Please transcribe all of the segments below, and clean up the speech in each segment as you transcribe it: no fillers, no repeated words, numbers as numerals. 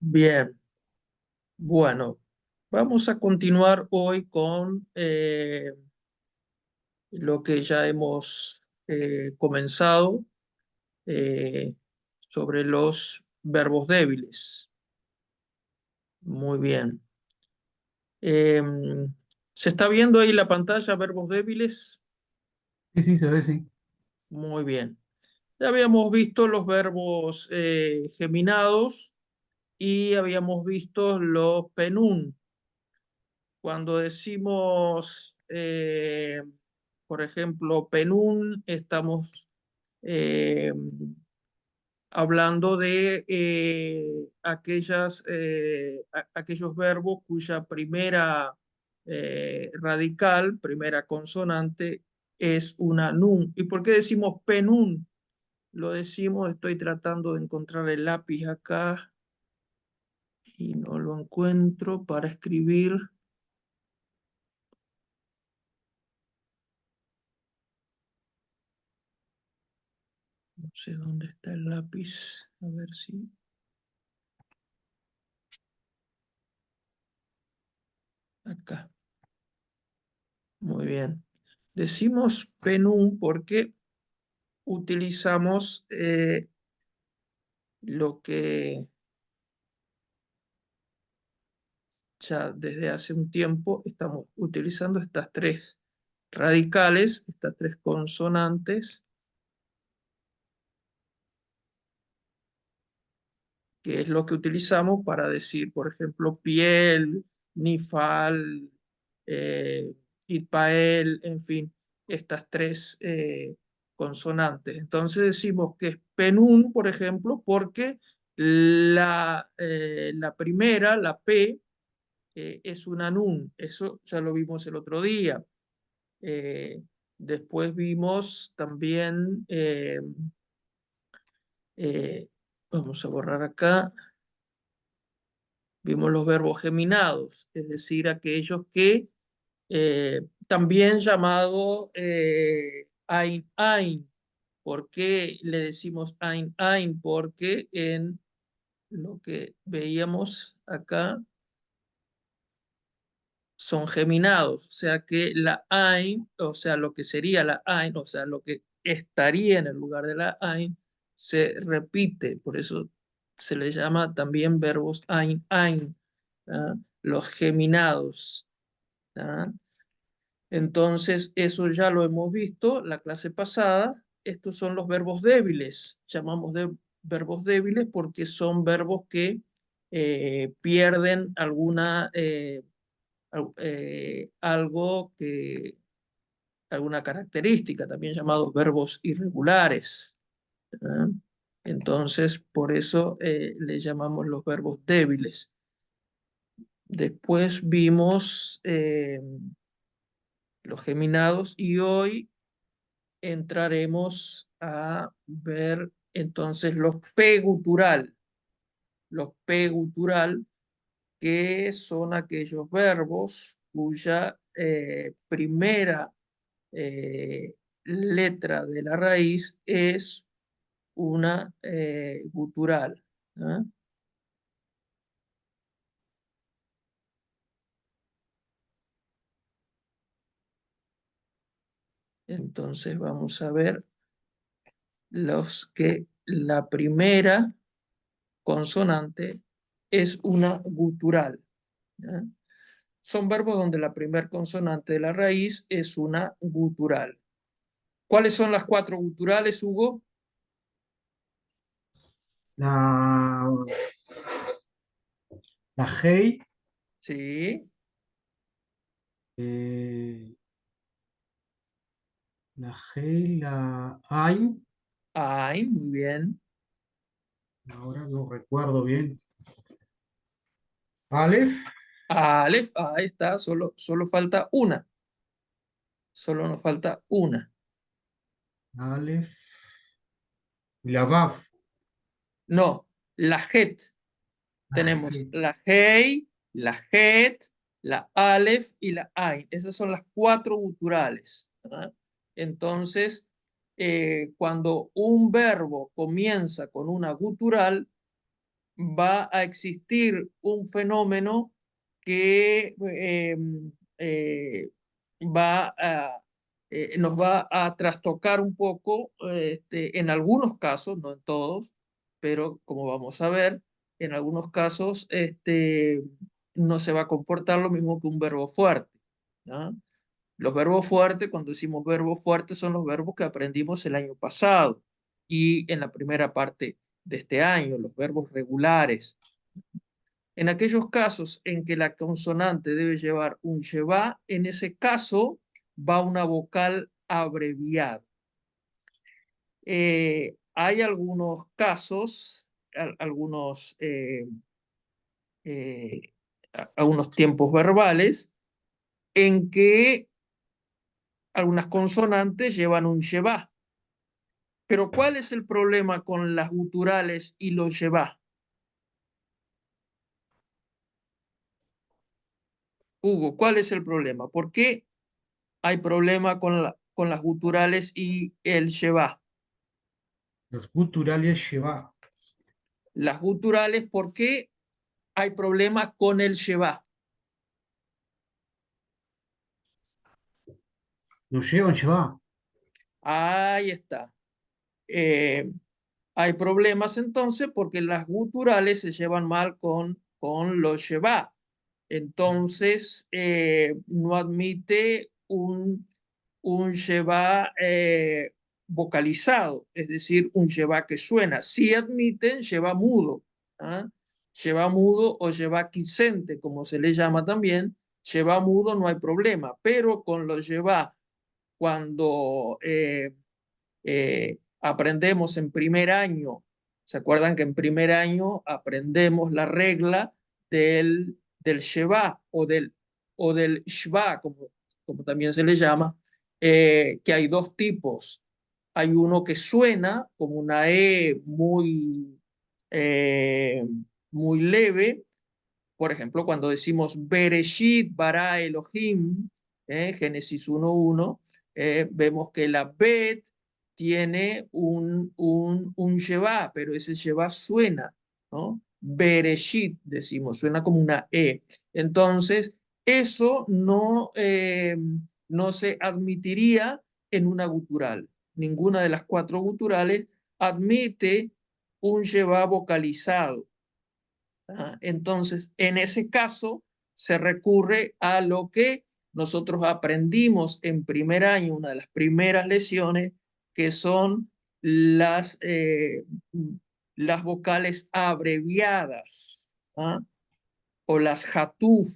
Bien, bueno, vamos a continuar hoy con lo que ya hemos comenzado eh, sobre los verbos débiles. Muy bien. ¿Se está viendo ahí la pantalla, verbos débiles? Sí, sí, se ve, sí. Muy bien. Ya habíamos visto los verbos geminados y habíamos visto los penún. Cuando decimos, por ejemplo, penún, estamos eh, hablando de aquellos verbos cuya primera radical, primera consonante, es una nun. ¿Y por qué decimos penún? Lo decimos, estoy tratando de encontrar el lápiz acá y no lo encuentro para escribir. No sé dónde está el lápiz. A ver si acá. Muy bien. Decimos penún porque utilizamos lo que ya desde hace un tiempo estamos utilizando estas tres radicales, estas tres consonantes, que es lo que utilizamos para decir, por ejemplo, piel, nifal, eh, itpael, en fin, estas tres consonantes. Entonces decimos que es penún, por ejemplo, porque la primera, la P, es una nun. Eso ya lo vimos el otro día. Eh, Después vimos también, vamos a borrar acá, vimos los verbos geminados, es decir, aquellos que también llamado ein ein. ¿Por qué le decimos ein ein? Porque en lo que veíamos acá son geminados, o sea que la ein, o sea, lo que sería la ein, o sea, lo que estaría en el lugar de la ein, se repite, por eso se le llama también verbos ein ein, ¿ah? Los geminados. ¿Ah? Entonces, eso ya lo hemos visto la clase pasada. Estos son los verbos débiles. Llamamos de verbos débiles porque son verbos que pierden algo alguna característica, también llamados verbos irregulares. ¿Ah? Entonces, por eso le llamamos los verbos débiles. Después vimos los geminados y hoy entraremos a ver entonces los P gutural. Los P gutural, que son aquellos verbos cuya primera letra de la raíz es una gutural. ¿Ah? Entonces vamos a ver los que la primera consonante es una gutural. ¿Ah? Son verbos donde la primera consonante de la raíz es una gutural. ¿Cuáles son las cuatro guturales, Hugo? La, la Hey, Sí. eh, la Hey, la Ain, Ay, muy bien. ahora no recuerdo bien. Aleph, Aleph, ahí está, solo falta una. Solo nos falta una. Aleph, y la Baf, No, la Het. la Tenemos He. la Hei, la Het, la Aleph y la Ain. Esas son las cuatro guturales. ¿Verdad? Entonces, cuando un verbo comienza con una gutural, va a existir un fenómeno que eh, va a, nos va a trastocar un poco, en algunos casos, no en todos, pero como vamos a ver, en algunos casos no se va a comportar lo mismo que un verbo fuerte. ¿Ya? Los verbos fuertes, cuando decimos verbos fuertes, son los verbos que aprendimos el año pasado y en la primera parte de este año, los verbos regulares. En aquellos casos en que la consonante debe llevar un lleva, en ese caso va una vocal abreviada. Hay algunos casos, eh, algunos tiempos verbales en que algunas consonantes llevan un lleva. Pero ¿cuál es el problema con las guturales y los lleva? Hugo, ¿cuál es el problema? ¿Por qué hay problema con las guturales y el lleva? Los guturales lleva. Las guturales, ¿por qué hay problema con el lleva? Los llevan lleva. Ahí está. Eh, Hay problemas entonces porque las guturales se llevan mal con los lleva. Entonces, no admite un lleva vocalizado, es decir, un lleva que suena. Sí admiten lleva mudo, ¿ah? Lleva mudo o lleva quisente, como se le llama también. Lleva mudo no hay problema, pero con los lleva, cuando aprendemos en primer año, ¿se acuerdan que en primer año aprendemos la regla del Sheva o del Shva, como también se le llama, que hay dos tipos? Hay uno que suena como una E eh, muy leve, por ejemplo, cuando decimos Bereshit bara Elohim, Génesis 1:1, vemos que la Bet tiene un Sheva, pero ese Sheva suena, ¿no? Bereshit, decimos, suena como una E. Entonces, eso no se admitiría en una gutural. Ninguna de las cuatro guturales admite un Sheva vocalizado. Entonces, en ese caso, se recurre a lo que nosotros aprendimos en primer año, una de las primeras lecciones, que son las vocales abreviadas, ¿ah? O las hatuf,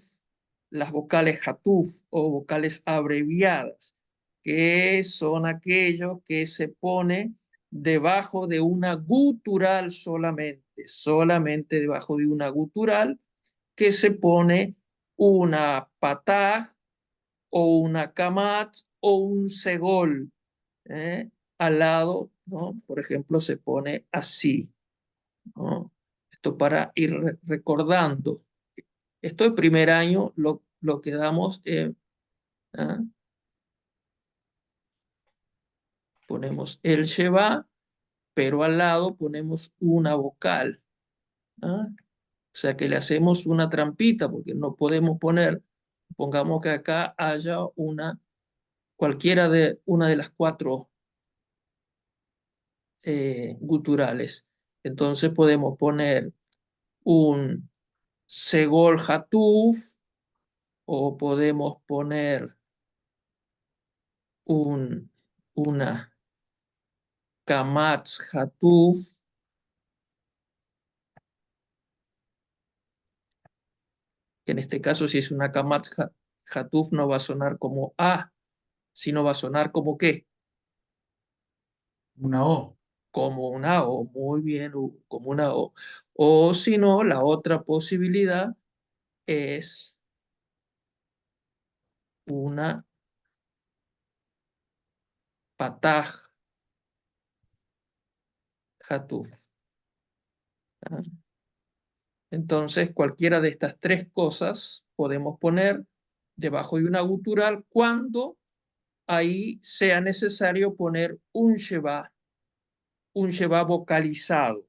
las vocales hatuf o vocales abreviadas, que son aquellos que se pone debajo de una gutural solamente debajo de una gutural, que se pone una patá o una kamat o un segol, ¿eh? Al lado, ¿no? Por ejemplo, se pone así, ¿no? Esto para ir recordando. Esto el primer año lo que damos, ¿ah? Ponemos el Sheva, pero al lado ponemos una vocal, ¿ah? O sea que le hacemos una trampita porque no podemos poner, pongamos que acá haya una de las cuatro guturales. Entonces podemos poner un Segol Hatuf o podemos poner una Kamatz Hatuf, que en este caso si es una Kamatz Hatuf no va a sonar como A, sino va a sonar como ¿qué? Una O. Como una O, muy bien, Hugo, como una O. O si no, la otra posibilidad es una Pataj Hatuf. ¿Ah? Entonces, cualquiera de estas tres cosas podemos poner debajo de una gutural cuando ahí sea necesario poner un Sheva vocalizado,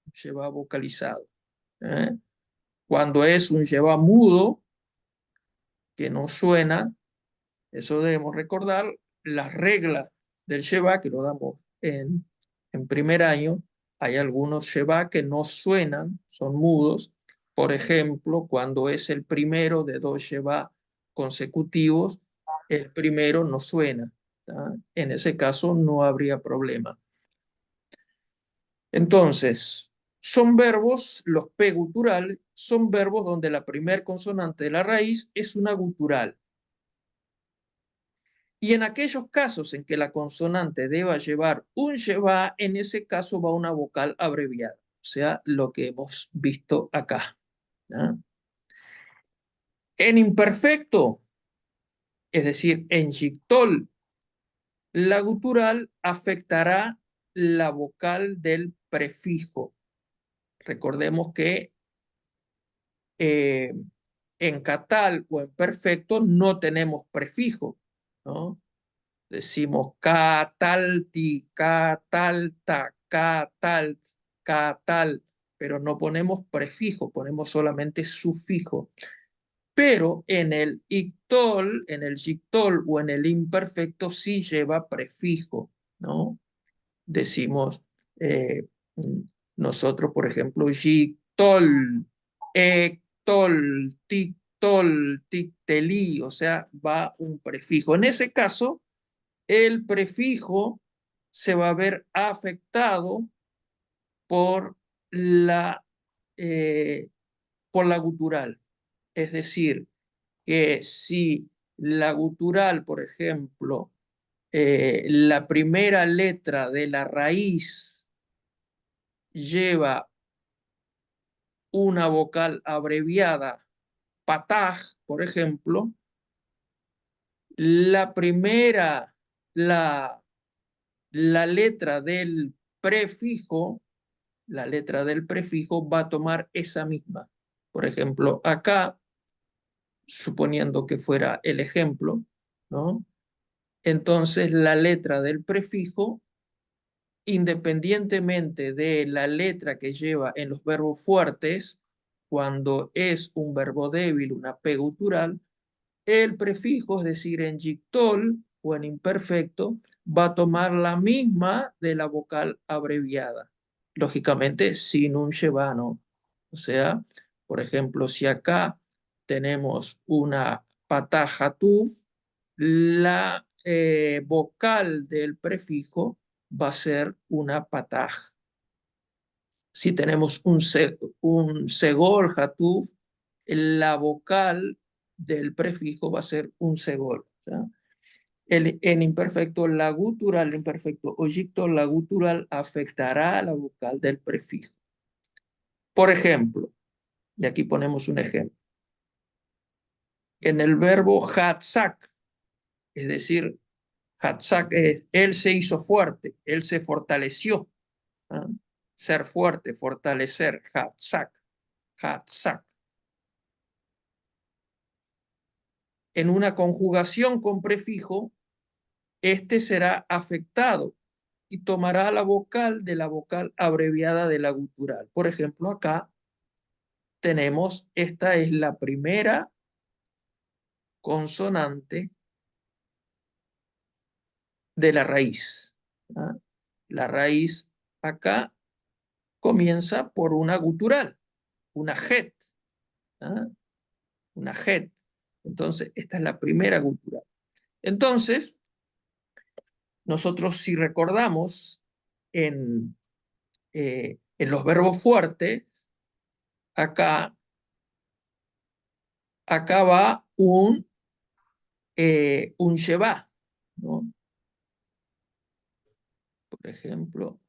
un Sheva vocalizado. ¿eh? Cuando es un lleva mudo, que no suena, eso debemos recordar, las reglas del lleva, que lo damos en primer año, hay algunos lleva que no suenan, son mudos. Por ejemplo, cuando es el primero de dos lleva consecutivos, el primero no suena. ¿Tá? En ese caso no habría problema. Entonces, son verbos, los P guturales, son verbos donde la primer consonante de la raíz es una gutural. Y en aquellos casos en que la consonante deba llevar un lleva, en ese caso va una vocal abreviada, o sea, lo que hemos visto acá. ¿No? En imperfecto, es decir, en yictol, la gutural afectará la vocal del prefijo. Recordemos que eh, en catal o en perfecto no tenemos prefijo, ¿no? Decimos catalti, catalta, catal, catal, pero no ponemos prefijo, ponemos solamente sufijo. Pero en el ictol, en el yictol o en el imperfecto sí lleva prefijo, ¿no? Decimos mm, nosotros, por ejemplo, yictol, ectol, tictol, tictelí, o sea, va un prefijo. En ese caso, el prefijo se va a ver afectado por la, eh, por la gutural. Es decir, que si la gutural, por ejemplo, la primera letra de la raíz lleva una vocal abreviada, pataj, por ejemplo, la primera, la, la letra del prefijo, la letra del prefijo va a tomar esa misma. Por ejemplo, acá, suponiendo que fuera el ejemplo, ¿no? Entonces la letra del prefijo, independientemente de la letra que lleva en los verbos fuertes, cuando es un verbo débil, una P gutural, el prefijo, es decir, en yictol o en imperfecto, va a tomar la misma de la vocal abreviada. Lógicamente, sin un shebano. O sea, por ejemplo, si acá tenemos una pataja tuf, la vocal del prefijo va a ser una pataj. Si tenemos un segol hatuf, la vocal del prefijo va a ser un segol. ¿Ya? En imperfecto, la gutural, imperfecto oyicto, la gutural afectará a la vocal del prefijo. Por ejemplo, y aquí ponemos un ejemplo, en el verbo hatzak, es decir, hatzak es, él se hizo fuerte, él se fortaleció. ¿Ah? Ser fuerte, fortalecer, hatzak, hatzak. En una conjugación con prefijo, este será afectado y tomará la vocal de la vocal abreviada de la gutural. Por ejemplo, acá tenemos, esta es la primera consonante de la raíz. ¿Ah? La raíz acá comienza por una gutural, una het, ¿ah? Una het. Entonces, esta es la primera gutural. Entonces, nosotros si recordamos en los verbos fuertes, acá, acá va un lleva, ¿no? Por ejemplo,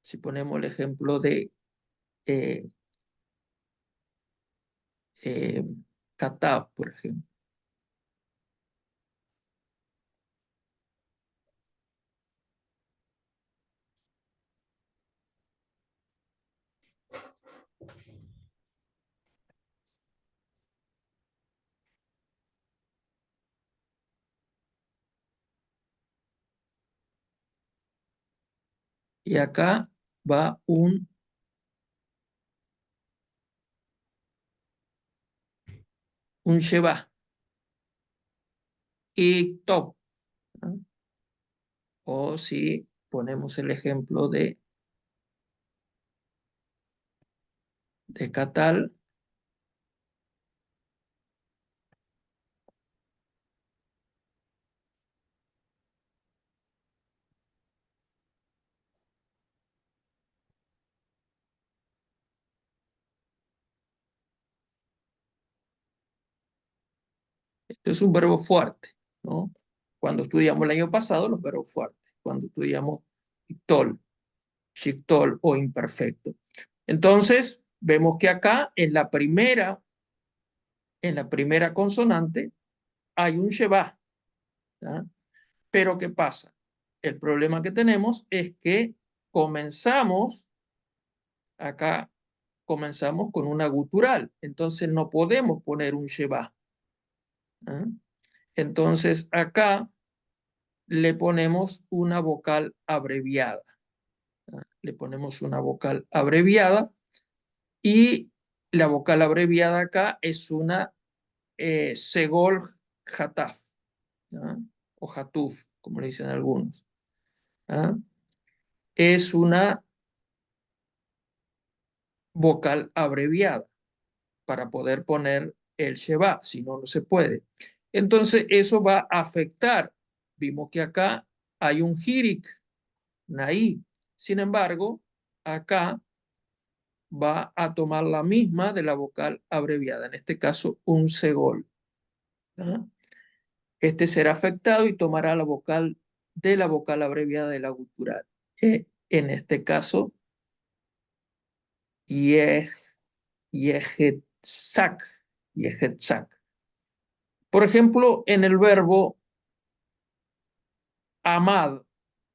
si ponemos el ejemplo de eh, eh, katab, por ejemplo. Y acá va un un sheba, y top, ¿no? O si ponemos el ejemplo de Catal, esto es un verbo fuerte, ¿no? Cuando estudiamos el año pasado los verbos fuertes, cuando estudiamos ictol, shictol o imperfecto. Entonces, vemos que acá en la primera consonante hay un sheba, ¿ya? Pero ¿qué pasa? El problema que tenemos es que comenzamos, acá comenzamos con una gutural, entonces no podemos poner un sheba, ¿eh? Entonces acá le ponemos una vocal abreviada, ¿eh? Le ponemos una vocal abreviada y la vocal abreviada acá es una segol hataf, ¿eh? O hatuf, como le dicen algunos, ¿eh? Es una vocal abreviada para poder poner el sheba, si no, no se puede. Entonces, eso va a afectar. Vimos que acá hay un hirik, naí. Sin embargo, acá va a tomar la misma de la vocal abreviada, en este caso, un segol, ¿ah? Este será afectado y tomará la vocal de la vocal abreviada de la gutural. En este caso, yej, yejetzak, yejetzak. Por ejemplo, en el verbo amad,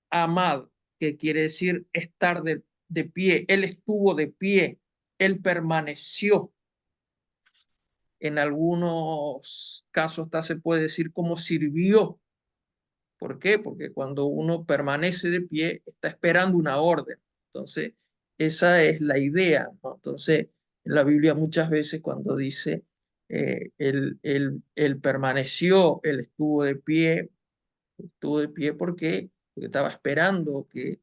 amad, que quiere decir estar de pie, él estuvo de pie, él permaneció. En algunos casos hasta se puede decir como sirvió. ¿Por qué? Porque cuando uno permanece de pie, está esperando una orden. Entonces, esa es la idea, ¿no? Entonces, en la Biblia muchas veces cuando dice, él permaneció, él estuvo de pie porque estaba esperando que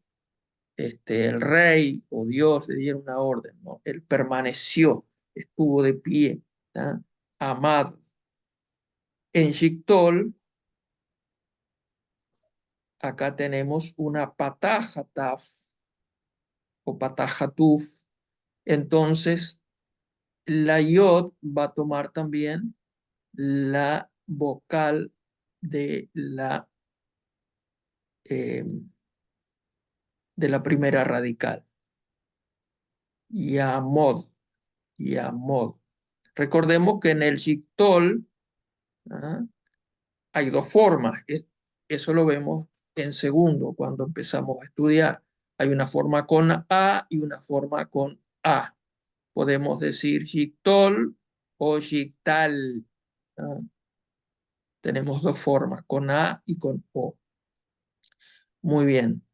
el rey o Dios le diera una orden, ¿no? Él permaneció, estuvo de pie, ¿tá? Amad. En Shictol, acá tenemos una pataja taf o pataja tuf. Entonces, la yod va a tomar también la vocal eh, de la primera radical. Yamod, yamod. Recordemos que en el Shictol, ¿ah? Hay dos formas. Eso lo vemos en segundo, cuando empezamos a estudiar. Hay una forma con A y una forma con A. Podemos decir Shictol o Shictal, ¿ah? Tenemos dos formas, con A y con O. Muy bien.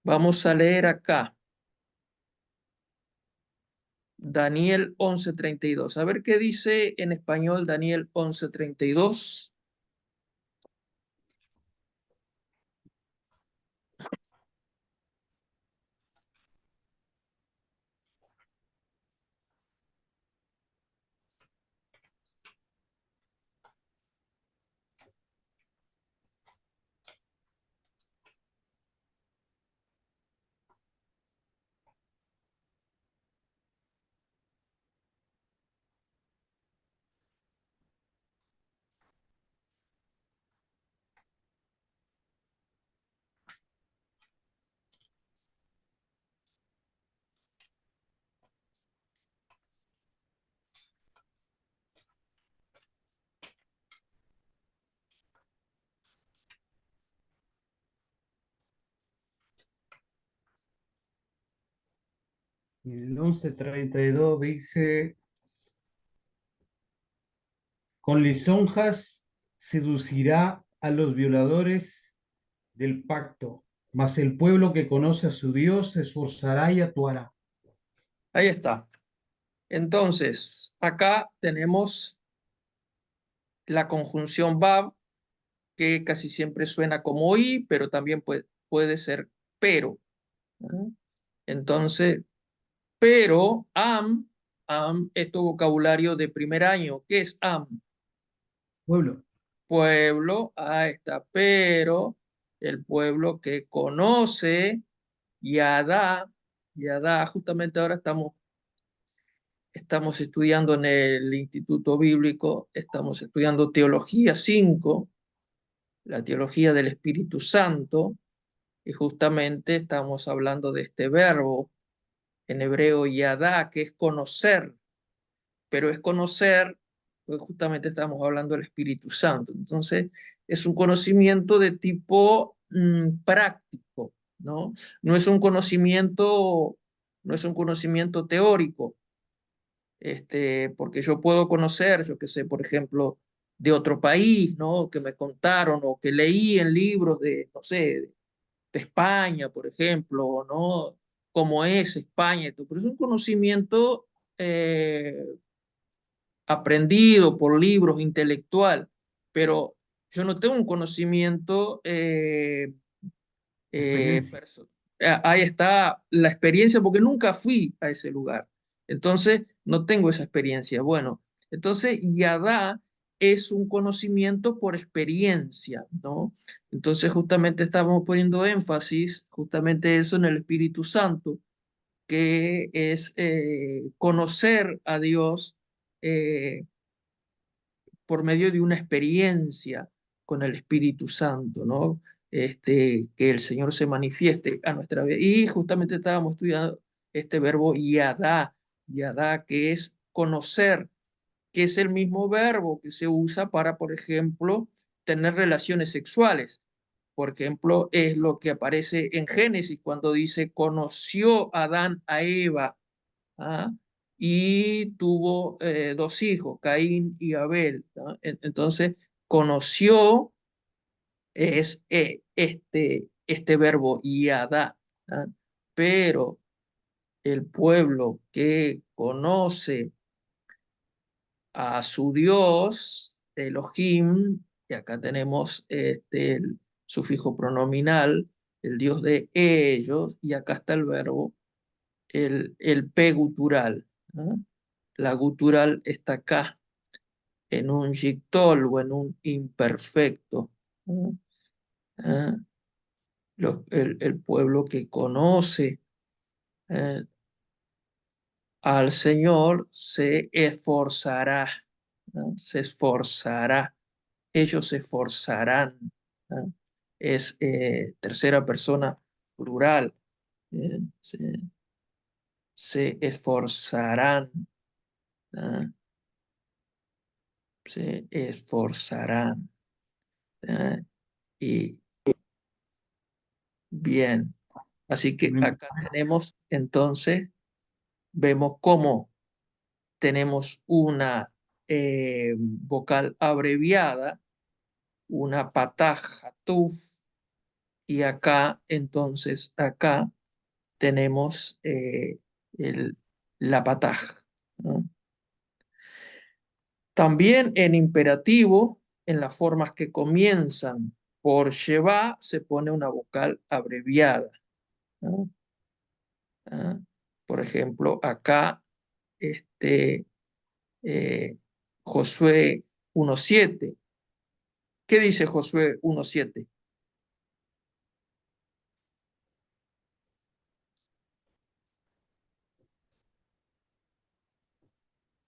Vamos a leer acá. Daniel 11:32. A ver qué dice en español Daniel 11:32. El 11:32 dice, con lisonjas seducirá a los violadores del pacto, mas el pueblo que conoce a su Dios se esforzará y actuará. Ahí está. Entonces, acá tenemos la conjunción bab, que casi siempre suena como y, pero también puede ser pero. ¿No? Entonces, pero am es tu vocabulario de primer año. ¿Qué es am? Pueblo. Pueblo, ahí está, pero el pueblo que conoce Yadá, Yadá, justamente ahora estamos estudiando en el Instituto Bíblico, estamos estudiando Teología 5, la teología del Espíritu Santo, y justamente estamos hablando de este verbo en hebreo Yadá, que es conocer, pero es conocer, pues justamente estamos hablando del Espíritu Santo. Entonces, es un conocimiento de tipo práctico, ¿no? No es un conocimiento, no es un conocimiento teórico, porque yo puedo conocer, yo qué sé, por ejemplo, de otro país, ¿no? Que me contaron o que leí en libros de, no sé, de España, por ejemplo, ¿no? Cómo es España, y todo. Pero es un conocimiento eh, aprendido por libros, intelectual, pero yo no tengo un conocimiento Experiencia. ahí está la experiencia, porque nunca fui a ese lugar. Entonces, no tengo esa experiencia. Bueno, entonces, Yadá es un conocimiento por experiencia, ¿no? Entonces, justamente estamos poniendo énfasis, justamente eso en el Espíritu Santo, que es conocer a Dios eh, por medio de una experiencia con el Espíritu Santo, ¿no? Que el Señor se manifieste a nuestra vida. Y justamente estábamos estudiando este verbo yadá, yadá, que es conocer, que es el mismo verbo que se usa para, por ejemplo, tener relaciones sexuales. Por ejemplo, es lo que aparece en Génesis cuando dice, conoció Adán a Eva. ¿Ah? Y tuvo dos hijos, Caín y Abel. ¿No? Entonces, conoció es este verbo yadá, ¿ah? Pero el pueblo que conoce a su Dios, Elohim, y acá tenemos el sufijo pronominal, el Dios de ellos, y acá está el verbo, el P gutural. ¿No? La gutural está acá, en un yictol o en un imperfecto. ¿No? ¿Ah? El pueblo que conoce eh, al Señor se esforzará, ¿no? Se esforzará, ellos se esforzarán. ¿No? Es tercera persona plural. eh, se, se esforzarán. ¿No? Se esforzarán. ¿No? Y bien, así que acá tenemos entonces, vemos cómo tenemos una vocal abreviada, una pataja, tuf, y acá, entonces, acá tenemos el, la pataja. ¿No? También en imperativo, en las formas que comienzan por lleva, se pone una vocal abreviada. ¿No? ¿Ah? Por ejemplo, acá, este, Josué 1:7. ¿Qué dice Josué 1:7?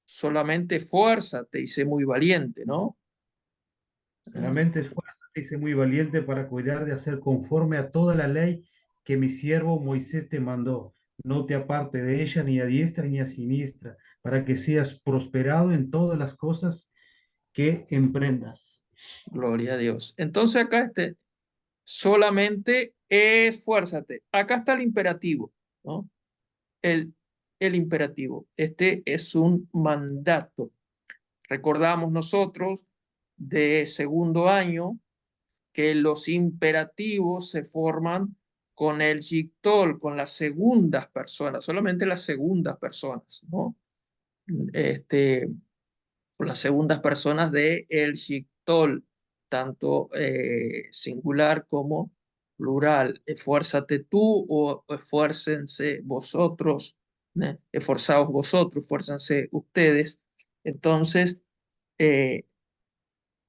Solamente fuérzate y sé muy valiente, ¿no? ¿Ah? Solamente esfuérzate y sé muy valiente para cuidar de hacer conforme a toda la ley que mi siervo Moisés te mandó. No te aparte de ella ni a diestra ni a siniestra, para que seas prosperado en todas las cosas que emprendas. Gloria a Dios. Entonces acá solamente esfuérzate. Acá está el imperativo, ¿no? El, el imperativo. Este es un mandato. Recordamos nosotros de segundo año que los imperativos se forman con el yictol, con las segundas personas, solamente las segundas personas, ¿no? Este, con las segundas personas de el Yictol, tanto singular como plural. Esfuérzate tú o esfuércense vosotros, esforzaos vosotros, esfuércense ustedes. Entonces, eh,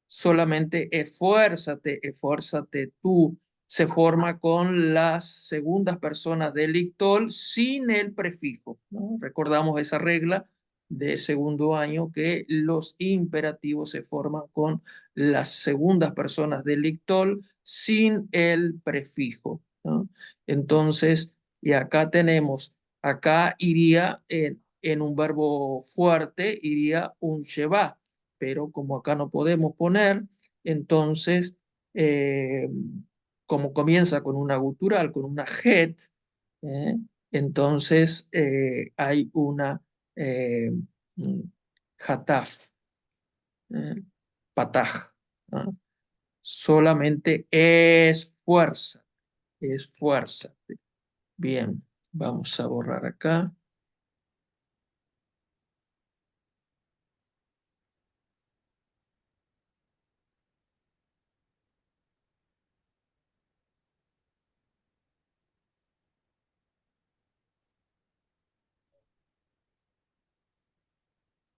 solamente esfuérzate, esfuérzate tú, se forma con las segundas personas del ictol sin el prefijo, ¿no? Recordamos esa regla de segundo año que los imperativos se forman con las segundas personas del ictol sin el prefijo, ¿no? Entonces, y acá tenemos, acá iría en un verbo fuerte, iría un sheba, pero como acá no podemos poner, entonces, eh, como comienza con una gutural, con una het, ¿eh? Entonces hay una eh, mm, hataf, ¿eh? Pataj, ¿no? Solamente esfuérzate. Bien, vamos a borrar acá.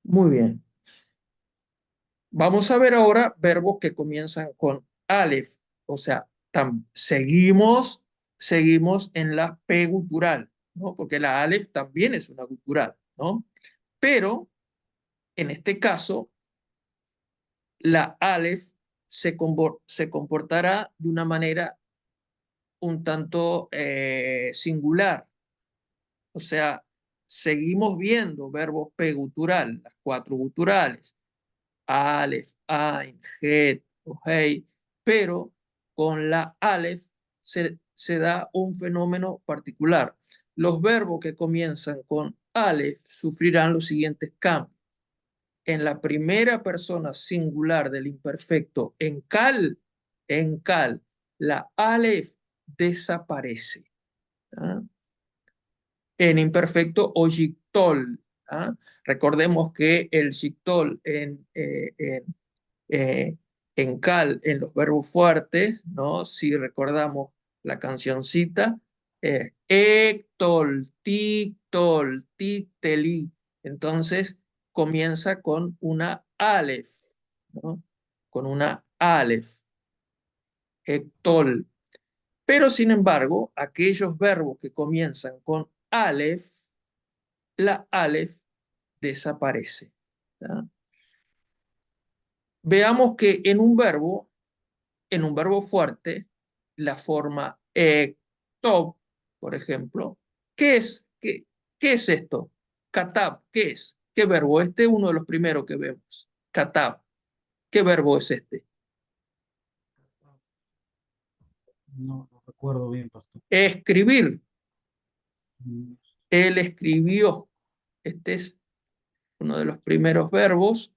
Muy bien. Vamos a ver ahora verbos que comienzan con alef, o sea, seguimos en la P gutural, ¿no? Porque la alef también es una gutural, ¿no? Pero en este caso, la alef se comportará de una manera un tanto singular, o sea, seguimos viendo verbos P gutural, las cuatro guturales Aleph, Ain, Het o Hei, pero con la Aleph se da un fenómeno particular. Los verbos que comienzan con Aleph sufrirán los siguientes cambios. En la primera persona singular del imperfecto, en cal, la Aleph desaparece. ¿Ah? En imperfecto o yictol. ¿Ah? Recordemos que el yictol eh, en cal, en los verbos fuertes, ¿no? Si recordamos la cancioncita, ectol, tictol, ticteli. Entonces comienza con una alef, ¿no? Con una alef, ectol. Pero sin embargo, aquellos verbos que comienzan con alef, la alef desaparece. ¿Ya? Veamos que en un verbo fuerte, la forma top, por ejemplo, ¿qué es? ¿Qué es esto? Katab, ¿qué es? ¿Qué verbo? Este es uno de los primeros que vemos. Katab, ¿qué verbo es este? No, no recuerdo bien, pastor. Escribir. Mm, Él escribió. Este es uno de los primeros verbos.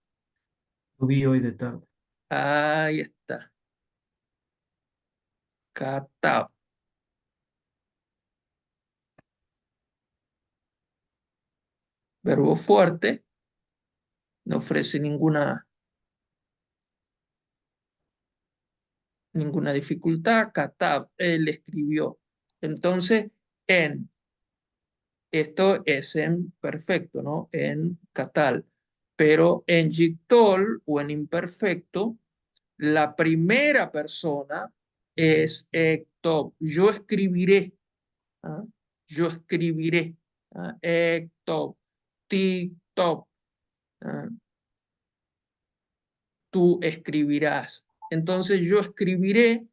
Lo vi hoy de tarde. Ahí está. Katab. Verbo fuerte. No ofrece ninguna dificultad. Katab, él escribió. Entonces, en, esto es en perfecto, ¿no? En catal. Pero en yictol o en imperfecto, la primera persona es ectob. Yo escribiré. ¿Ah? Yo escribiré. ¿Ah? Ectob. Tictob. ¿Ah? Tú escribirás. Entonces yo escribiré,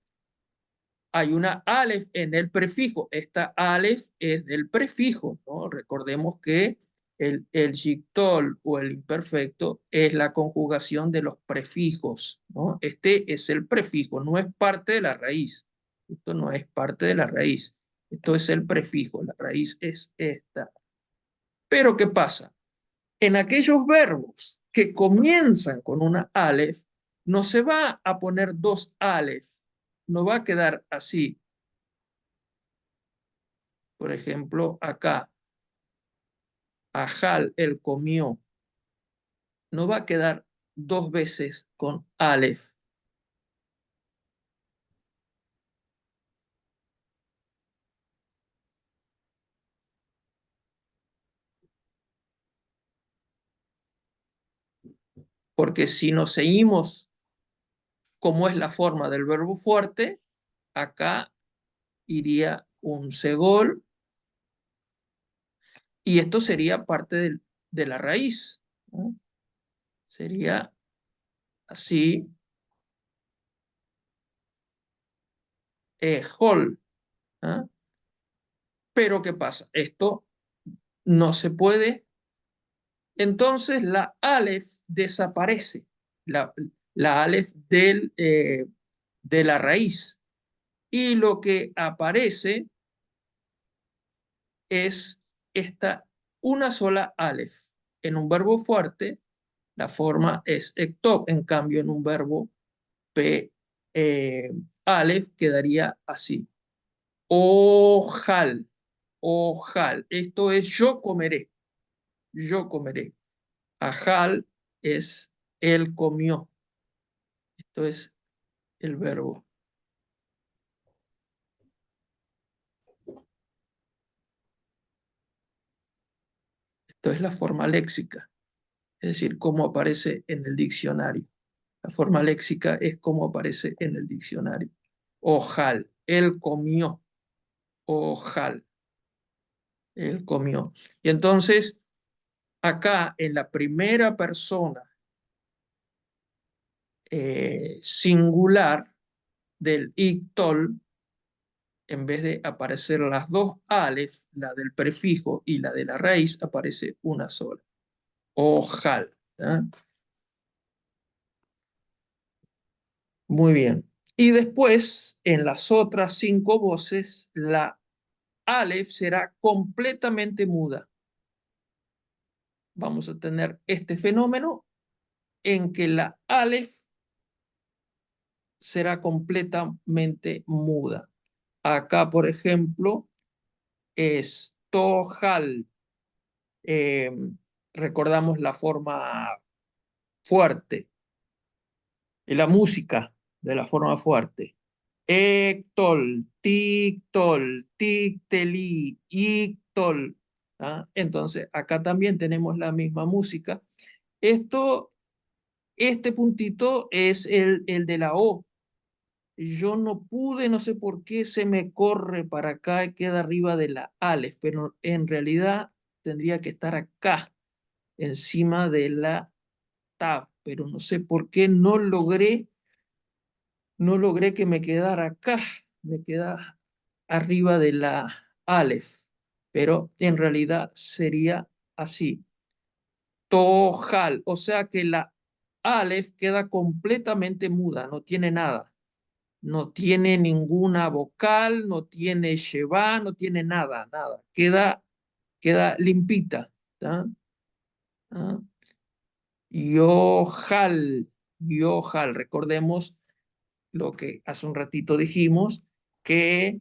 hay una alef en el prefijo. Esta alef es del prefijo, ¿no? Recordemos que el yictol o el imperfecto es la conjugación de los prefijos, ¿no? Este es el prefijo, no es parte de la raíz. Esto no es parte de la raíz. Esto es el prefijo, la raíz es esta. Pero ¿qué pasa? En aquellos verbos que comienzan con una alef, no se va a poner dos alef, no va a quedar así. Por ejemplo, acá, Ajal, él comió, no va a quedar dos veces con Aleph? Porque si nos seguimos como es la forma del verbo fuerte, acá iría un segol y esto sería parte de la raíz, ¿no? Sería así, hol, ¿ah? Pero ¿qué pasa? Esto no se puede, entonces la Aleph desaparece, la, la Aleph de la raíz, y lo que aparece es esta una sola Aleph. En un verbo fuerte, la forma es ektop, en cambio en un verbo P, Aleph quedaría así. Ojal, ojal. Esto es yo comeré, yo comeré. Ajal es él comió. Esto es el verbo. Esto es la forma léxica, es decir, cómo aparece en el diccionario. La forma léxica es como aparece en el diccionario. Ojal, él comió. Ojal, él comió. Y entonces, acá en la primera persona singular del ictol, en vez de aparecer las dos alef, la del prefijo y la de la raíz, aparece una sola. Ojal. ¿Ah? Muy bien. Y después, en las otras cinco voces, la Aleph será completamente muda. Vamos a tener este fenómeno en que la Aleph será completamente muda. Acá, por ejemplo, es Tojal. Eh, recordamos la forma fuerte y la música de la forma fuerte. Ectol, tictol, ticteli, ictol. ¿Ah? Entonces, acá también tenemos la misma música. Esto, este puntito es el de la O. Yo no pude, no sé por qué se me corre para acá y queda arriba de la Aleph, pero en realidad tendría que estar acá, encima de la Tab, pero no sé por qué no logré que me quedara acá, me queda arriba de la Aleph, pero en realidad sería así. Tojal, o sea que la Aleph queda completamente muda, no tiene nada, no tiene ninguna vocal, no tiene sheva, no tiene nada, nada, queda limpita. ¿Tá? ¿Ah? Yohal, Yohal, recordemos lo que hace un ratito dijimos, que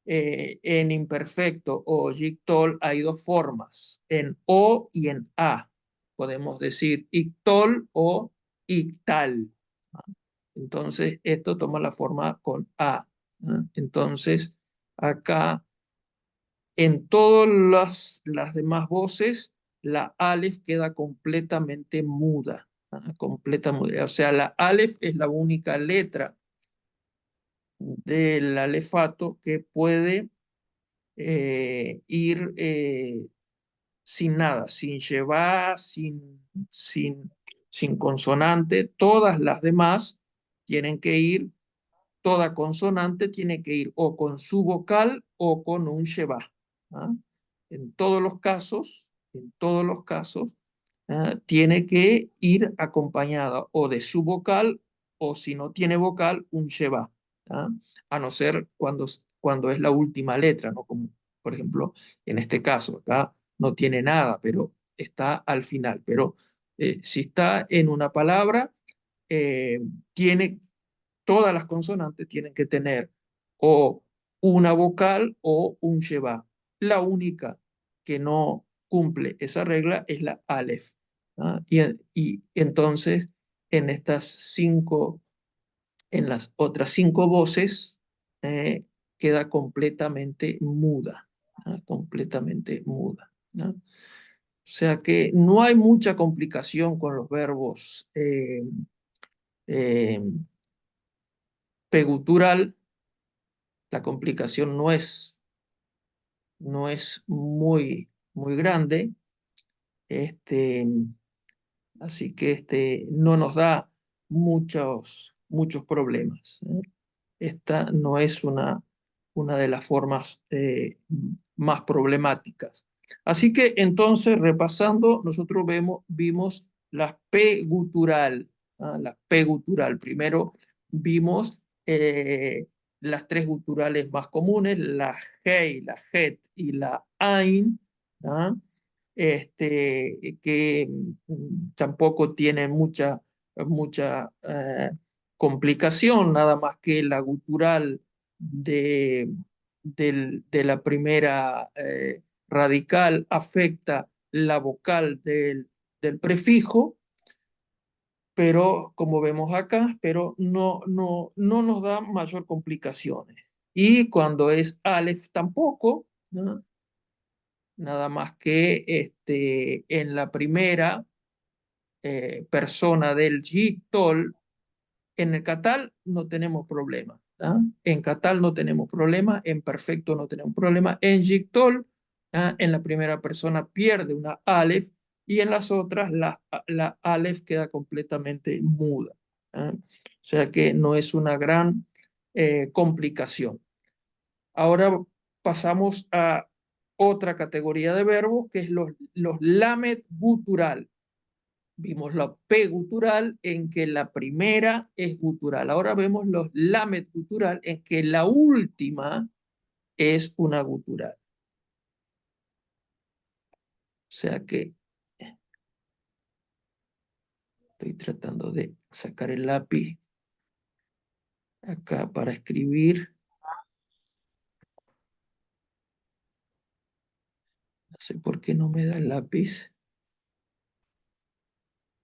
en imperfecto o yictol hay dos formas, en o y en a. Podemos decir ictol o ictal. ¿Ah? Entonces, esto toma la forma con a. ¿Ah? Entonces, acá, en todas las demás voces, la alef queda completamente muda. ¿Ah? Completa muda. O sea, la alef es la única letra del alefato que puede ir sin nada, sin llevar, sin consonante. Todas las demás tienen que ir, toda consonante tiene que ir o con su vocal o con un llevar. ¿Ah? En todos los casos, tiene que ir acompañada o de su vocal o si no tiene vocal, un llevar. ¿Ah? A no ser cuando es la última letra, ¿no? Como por ejemplo en este caso, acá no tiene nada, pero está al final. Pero si está en una palabra, eh, tiene, todas las consonantes tienen que tener o una vocal o un llevar. La única que no cumple esa regla es la Aleph. ¿Ah? Y entonces en estas cinco, en las otras cinco voces, queda completamente muda, ¿no? Completamente muda, ¿no? O sea que no hay mucha complicación con los verbos eh, pegutural. La complicación no es muy grande. Este, Así que no nos da muchos problemas, ¿eh? Esta no es una de las formas más problemáticas. Así que entonces, repasando, nosotros vimos la P gutural, ¿ah? La P gutural. Primero vimos las tres guturales más comunes, la Hei, la Het y la Ain, ¿ah? Que tampoco tienen mucha complicación, nada más que la gutural de la primera radical afecta la vocal del prefijo, pero como vemos acá, pero no nos da mayor complicaciones. Y cuando es Aleph tampoco, ¿no? Nada más que en la primera persona del Jitol. En el Catal no tenemos problema, ¿ah? En Catal no tenemos problema, en Perfecto no tenemos problema, en Jitol, ¿ah? En la primera persona pierde una Aleph y en las otras la Aleph queda completamente muda, ¿ah? O sea que no es una gran complicación. Ahora pasamos a otra categoría de verbos que es los lamed gutural. Vimos la P gutural en que la primera es gutural. Ahora vemos los lamet gutural en que la última es una gutural. O sea que estoy tratando de sacar el lápiz acá para escribir. No sé por qué no me da el lápiz.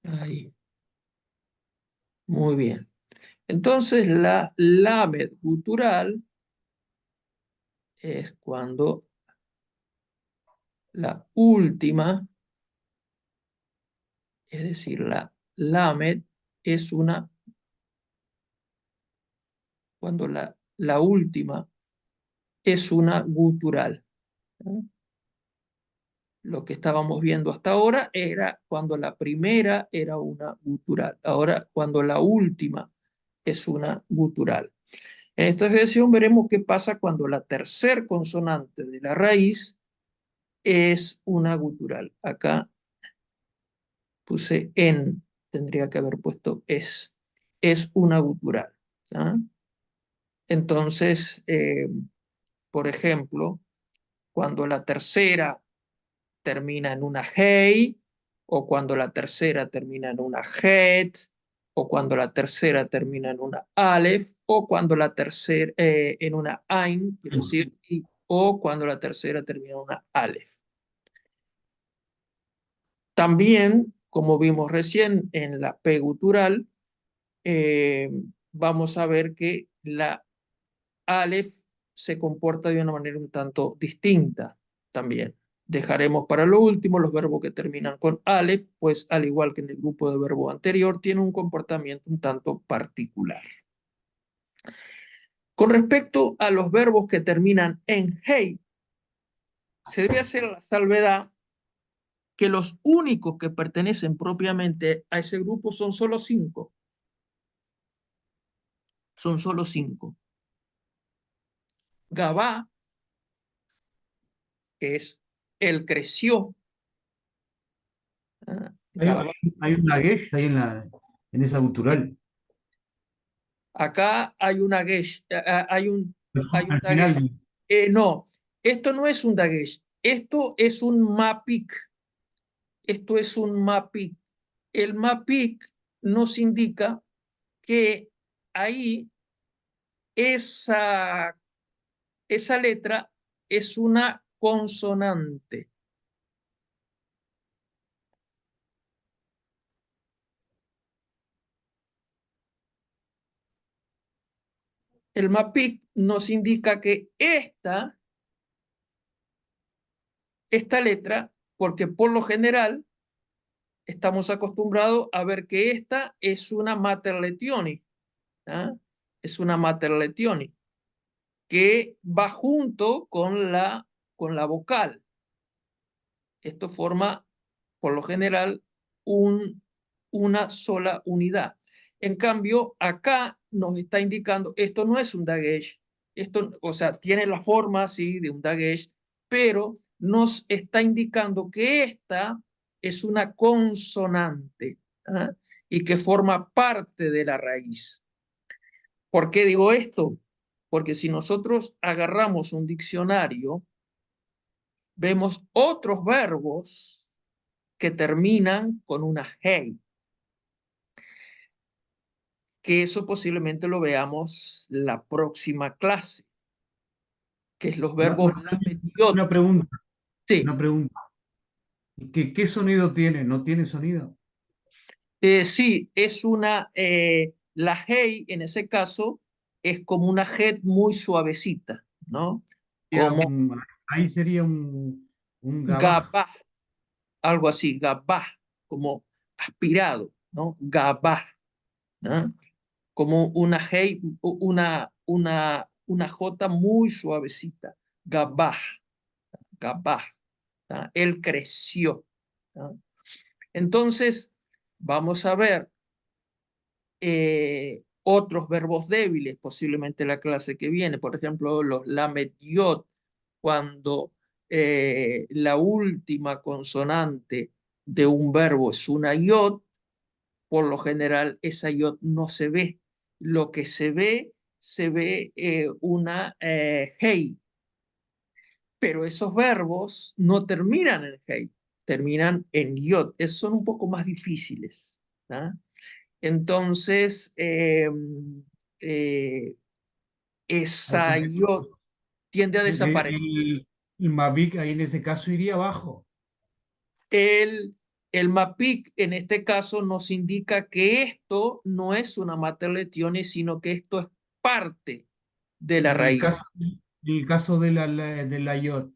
Ahí. Muy bien. Entonces la lamet gutural es cuando la última, es decir, la lamet es cuando la última es una gutural, ¿no? Lo que estábamos viendo hasta ahora era cuando la primera era una gutural. Ahora, cuando la última es una gutural. En esta sesión veremos qué pasa cuando la tercer consonante de la raíz es una gutural. Acá puse en, tendría que haber puesto es. Es una gutural, ¿ah? Entonces, por ejemplo, cuando la tercera termina en una hei, o cuando la tercera termina en una het, o cuando la tercera termina en una aleph, o cuando la tercera en una ain, quiero decir, o cuando la tercera termina en una aleph. También, como vimos recién en la P gutural, eh, vamos a ver que la Aleph se comporta de una manera un tanto distinta también. Dejaremos para lo último los verbos que terminan con Aleph, pues al igual que en el grupo de verbo anterior, tienen un comportamiento un tanto particular. Con respecto a los verbos que terminan en Hey, se debe hacer la salvedad que los únicos que pertenecen propiamente a ese grupo son solo cinco. Son solo cinco. Gabá, que es él creció. Hay, Gabá. hay una gesh ahí en esa gutural. Acá hay una gesh, hay un Al dagesh. final, No, esto no es un dagesh, esto es un mapik. Esto es un mapik. El mapik nos indica que ahí esa, esa letra es una consonante. el MAPIC nos indica que esta letra, porque por lo general estamos acostumbrados a ver que esta es una mater letioni, ¿ah? Es una mater letioni que va junto con la vocal. Esto forma, por lo general, una sola unidad. En cambio, acá nos está indicando, esto no es un dagesh, esto, o sea, tiene la forma, sí, de un dagesh, pero nos está indicando que esta es una consonante, ¿ah? Y que forma parte de la raíz. ¿Por qué digo esto? Porque si nosotros agarramos un diccionario, vemos otros verbos que terminan con una hey, que eso posiblemente lo veamos la próxima clase, que es los verbos Una lametiot. pregunta, Sí, una pregunta. ¿Qué sonido tiene? ¿No tiene sonido? sí, es la hey en ese caso es como una head muy suavecita, ¿no? Sería Como ahí sería un gabaj. gabá, algo así, gabá, como aspirado, ¿no? Gabá, ¿no? Como una hey, una J muy suavecita. Gabaj, Gabaj. ¿Ah? Él creció. ¿Ah? Entonces, vamos a ver otros verbos débiles, posiblemente la clase que viene. Por ejemplo, los lamet yod, cuando la última consonante de un verbo es una yod, por lo general esa yod no se ve. Lo que se ve una hey, pero esos verbos no terminan en hey, terminan en yod. Son un poco más difíciles. ¿Ah? Entonces, eh, Hay que esa ver. yod tiende a desaparecer. El Mavic ahí en ese caso iría abajo. El, el MAPIC en este caso nos indica que esto no es una mater letione, sino que esto es parte de Y la raíz. en el caso de de la IOT,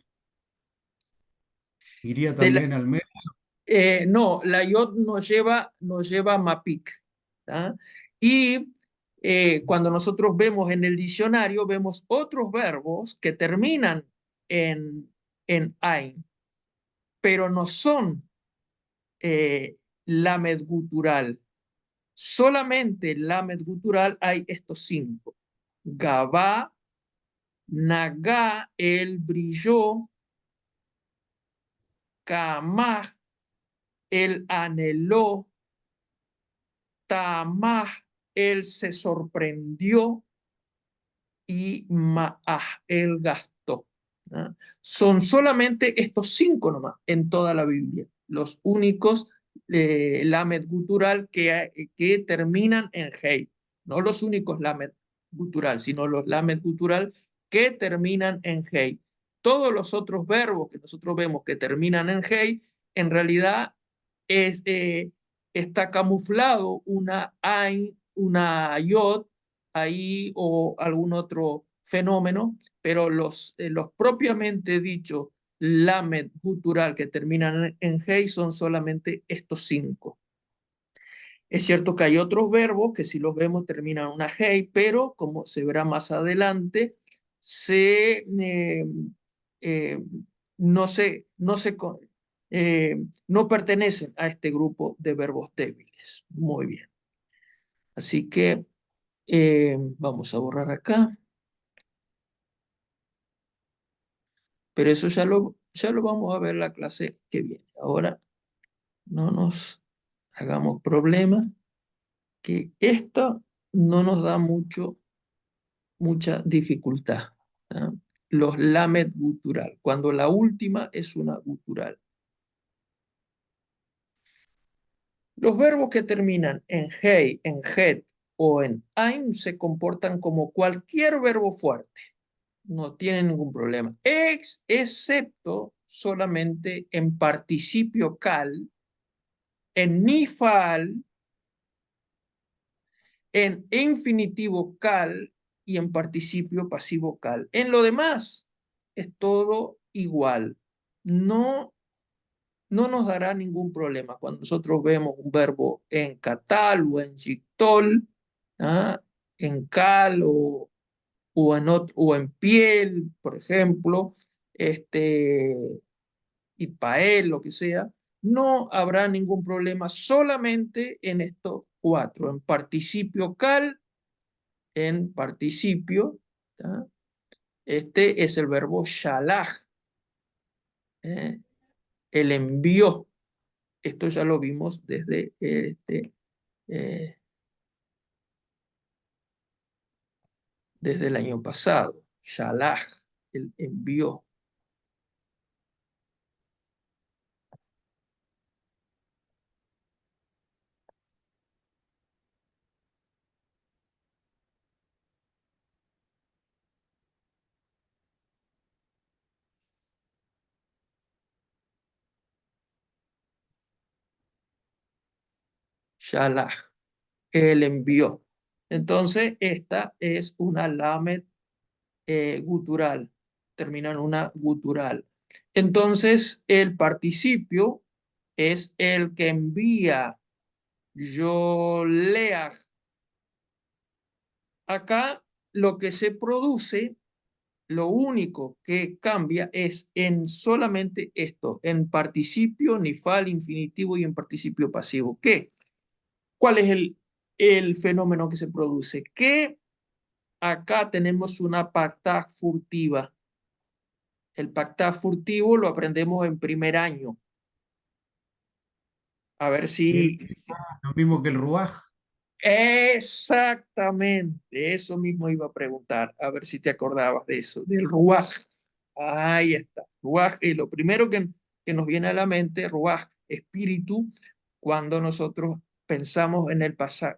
iría De la, también al medio. no, la IOT nos lleva a MAPIC. ¿Ah? Y cuando nosotros vemos en el diccionario, vemos otros verbos que terminan en AIN, pero no son lamed gutural. Solamente lamed gutural hay estos cinco. Gabá, Nagá, él brilló, Kamah, él anheló, Tamah, él se sorprendió y Maah, él gastó. ¿Ah? Son solamente estos cinco nomás en toda la Biblia, los únicos lamed gutural que terminan en hey. No los únicos lamed gutural, sino los lamed gutural que terminan en hey. Todos los otros verbos que nosotros vemos que terminan en hey, en realidad es, está camuflado una ain, una yod ahí o algún otro fenómeno, pero los propiamente dichos lamed gutural que terminan en hey son solamente estos cinco. Es cierto que hay otros verbos que si los vemos terminan en una hey, pero como se verá más adelante, se, eh, no pertenecen a este grupo de verbos débiles. Muy bien. Así que vamos a borrar acá. Pero eso ya lo vamos a ver la clase que viene. Ahora no nos hagamos problemas, que esto no nos da mucha dificultad. ¿Ah? Los lamed gutural, cuando la última es una gutural. Los verbos que terminan en hey, en het o en ain se comportan como cualquier verbo fuerte. No tienen ningún problema, excepto solamente en participio cal, en nifal, en infinitivo cal y en participio pasivo cal. En lo demás es todo igual. No, no nos dará ningún problema cuando nosotros vemos un verbo en catal o en yictol, ¿ah? En cal o en piel, por ejemplo, y pael, lo que sea, no habrá ningún problema solamente en estos cuatro, en participio cal, en participio, ¿tá? Este es el verbo shalach, ¿eh? El envió. Esto ya lo vimos eh, desde el año pasado. Shalach, el envió. Shalach, el envió. Entonces, esta es una lamed gutural, termina en una gutural. Entonces, el participio es el que envía. Yo lea. Acá lo que se produce, lo único que cambia es en solamente esto, en participio, nifal, infinitivo y en participio pasivo. ¿Qué? ¿Cuál es el fenómeno que se produce? Que acá tenemos una pacta furtiva. El pacta furtivo lo aprendemos en primer año. A ver Que si... lo mismo que el ruaj. Exactamente, eso mismo iba a preguntar, a ver si te acordabas de eso, del ruaj. Ahí está, ruaj es lo primero que nos viene a la mente, ruaj, espíritu, cuando nosotros pensamos en el pasaj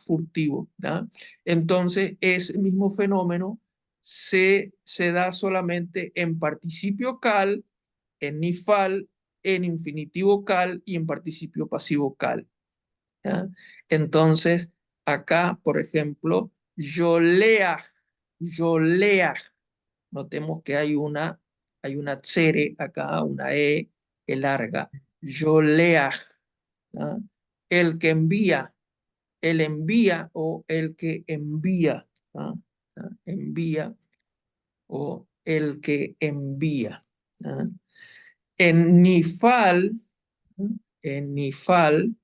furtivo, ¿ya? Entonces, ese mismo fenómeno se da solamente en participio cal, en nifal, en infinitivo cal y en participio pasivo cal. ¿Ya? Entonces, acá, por ejemplo, yoleaj. Notemos que hay una tsere acá, una e larga. Yoleaj. ¿Ya? El que envía, el envía o el que envía. ¿Ya? ¿Ya? Envía o el que envía. ¿Ya? En Nifal, ¿ya? En Nifal,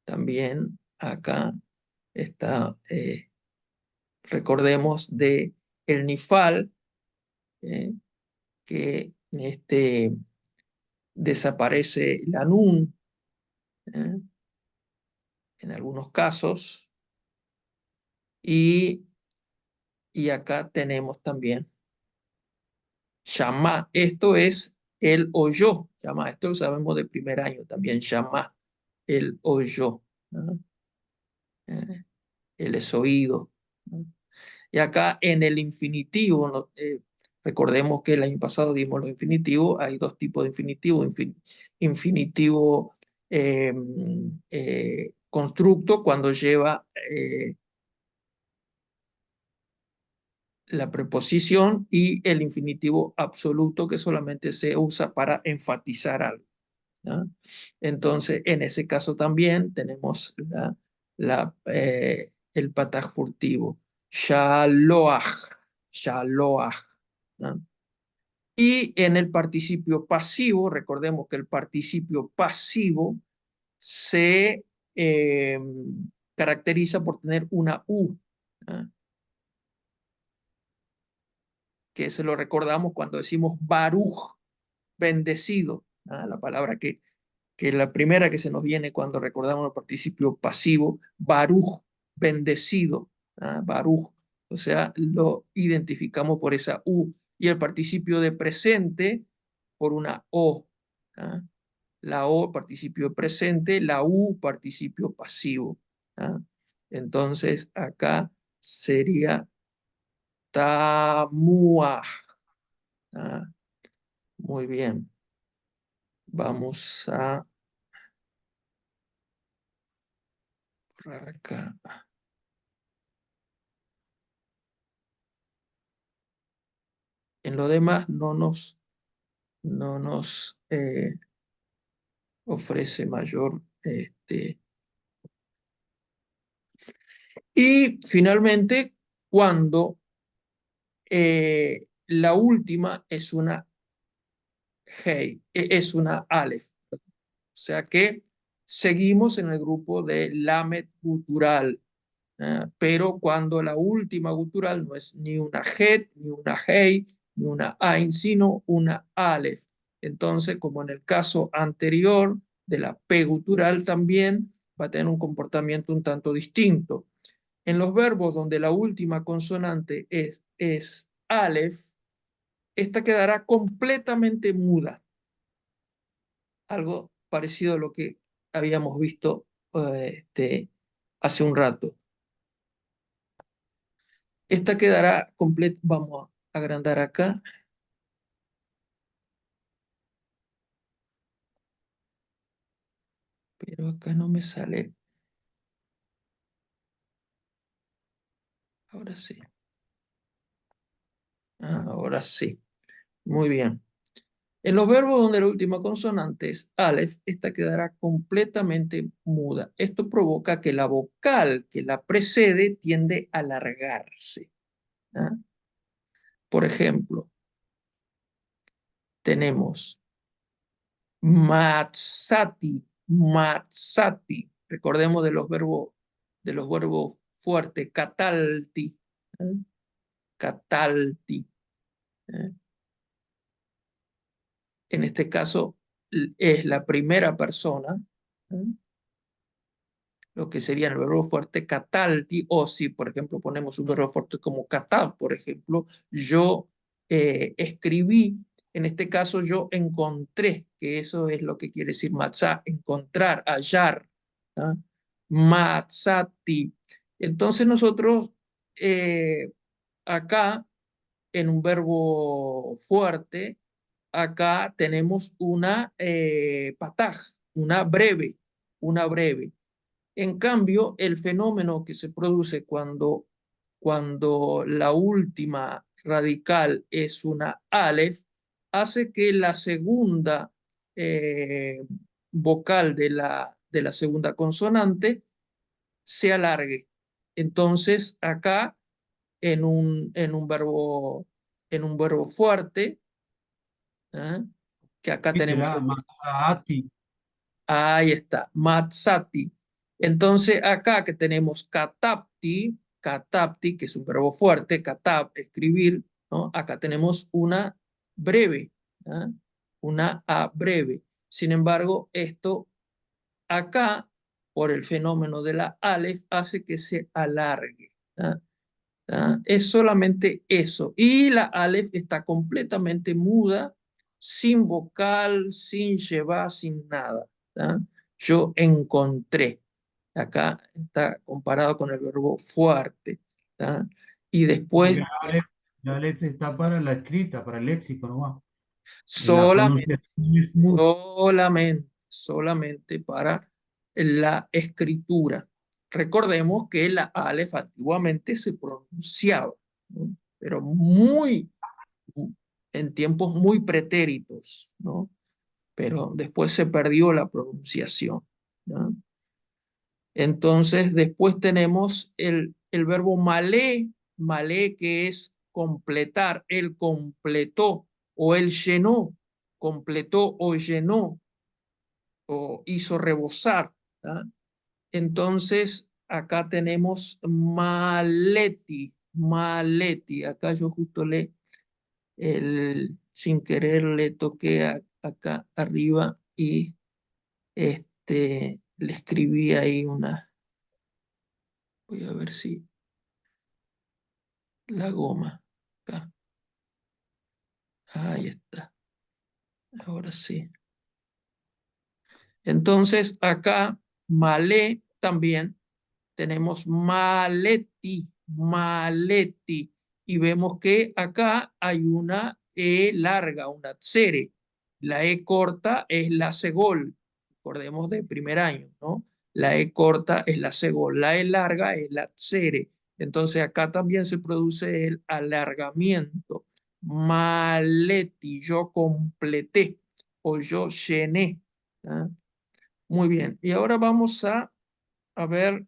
también acá está, recordemos de el Nifal, eh, que desaparece la Nun, eh, en algunos casos, y, y acá tenemos también Shama. Esto es el oyó, Shama. Esto lo sabemos de primer año también, Shama, el oyó, ¿no? Él es oído, ¿no? Y acá en el infinitivo, ¿no? Recordemos que el año pasado dimos los infinitivos, hay dos tipos de infinitivo, infinitivo constructo cuando lleva la preposición y el infinitivo absoluto que solamente se usa para enfatizar algo, ¿no? Entonces, en ese caso también tenemos el pataj furtivo, shaloach, shaloach, ¿no? Y en el participio pasivo, recordemos que el participio pasivo se eh, caracteriza por tener una U, ¿no? Que se lo recordamos cuando decimos Baruch, bendecido, ¿no? La palabra que la primera que se nos viene cuando recordamos el participio pasivo, Baruch, bendecido, ¿ah? Baruch, o sea, lo identificamos por esa U, y el participio de presente por una O, ¿ah? La O, participio de presente, la U, participio pasivo, ¿ah? Entonces, acá sería tamuah, ¿ah? Muy bien, vamos a borrar acá. En lo demás no nos ofrece mayor. Y finalmente, cuando la última es una hey, es una Aleph. O sea que seguimos en el grupo de Lamed gutural, pero cuando la última gutural no es ni una Het, ni una Hey, ni una Ain, sino una Aleph. Entonces, como en el caso anterior de la P gutural, también va a tener un comportamiento un tanto distinto. En los verbos donde la última consonante es Aleph, esta quedará completamente muda, algo parecido a lo que habíamos visto hace un rato. Esta quedará completa. Vamos a agrandar acá, pero acá no me sale. Ahora sí. Ahora sí. Muy bien. En los verbos donde la última consonante es Aleph, esta quedará completamente muda. Esto provoca que la vocal que la precede tiende a alargarse. ¿Ah? Por ejemplo, tenemos Matsati, Matsati. Recordemos de los verbos fuertes, Catalti, ¿eh? Catalti. ¿Eh? En este caso es la primera persona, ¿eh? Lo que sería el verbo fuerte catalti, o si, por ejemplo, ponemos un verbo fuerte como catab, por ejemplo, yo escribí, en este caso yo encontré, que eso es lo que quiere decir matzá, encontrar, hallar, ¿ah? Matzati. Entonces nosotros acá, en un verbo fuerte, acá tenemos una pataj, una breve. En cambio, el fenómeno que se produce cuando la última radical es una Aleph hace que la segunda vocal de la segunda consonante se alargue. Entonces, acá en un verbo fuerte, ¿ah? Que acá tenemos Literal, Matsati. ahí está, matsati. Entonces, acá que tenemos katapti, katapti, que es un verbo fuerte, katab, escribir, ¿no? Acá tenemos una breve, ¿ah? Una A breve. Sin embargo, esto acá, por el fenómeno de la alef, hace que se alargue. ¿Ah? ¿Ah? Es solamente eso. Y la Aleph está completamente muda, sin vocal, sin llevar, sin nada. ¿Ah? Yo encontré. Acá está comparado con el verbo fuerte. ¿Ah? Y Porque después la Alex está para la escrita, para el léxico nomás. La solamente, pronunciación es muda. solamente para la escritura. Recordemos que la Aleph antiguamente se pronunciaba, ¿no? Pero en tiempos muy pretéritos, ¿no? Pero después se perdió la pronunciación, ¿no? Entonces, después tenemos el verbo malé, malé que es completar, él completó o él llenó, completó o llenó o hizo rebosar, ¿tá? Entonces, acá tenemos maleti, maleti, acá yo justo sin querer le toqué acá arriba y le escribí ahí voy a ver si la goma, acá, ahí está, ahora sí. Entonces acá, malé también, tenemos maleti, maleti, y vemos que acá hay una E larga, una tsere. La E corta es la segol, recordemos de primer año, ¿no? La E corta es la segol, la E larga es la tsere. Entonces acá también se produce el alargamiento Maleti, yo completé o yo llené. ¿Ah? Muy bien. Y ahora vamos a ver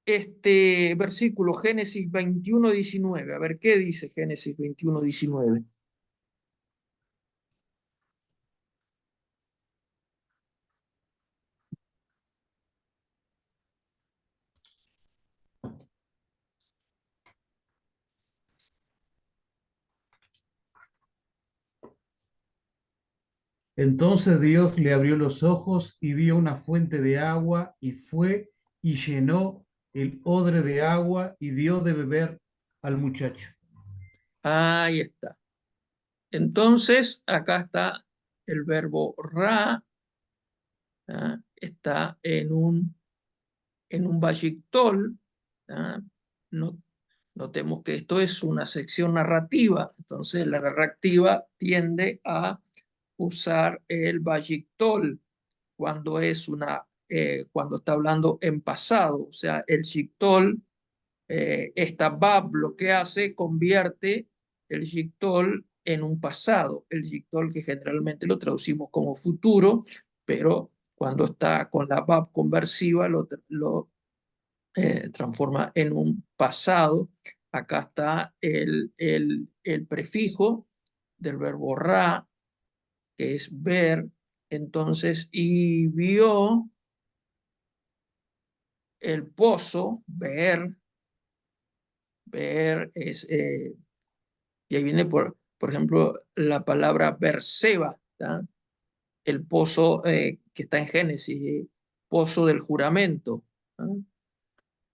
este versículo, Génesis 21:19. A ver qué dice Génesis 21:19. Entonces Dios le abrió los ojos y vio una fuente de agua y fue y llenó el odre de agua y dio de beber al muchacho. Ahí está. Entonces, acá está el verbo ra, ¿ah? Está en un vallictol. ¿Ah? No- Notemos que esto es una sección narrativa, entonces la narrativa tiende a usar el vallictol cuando cuando está hablando en pasado, o sea, el yictol, esta bab lo que hace, convierte el yictol en un pasado, el yictol que generalmente lo traducimos como futuro, pero cuando está con la bab conversiva lo transforma en un pasado. Acá está el prefijo del verbo ra, que es ver. Entonces, y vio el pozo, ver es, y ahí viene, por ejemplo, la palabra Berseba, ¿tá? El pozo que está en Génesis, pozo del juramento. ¿Ah?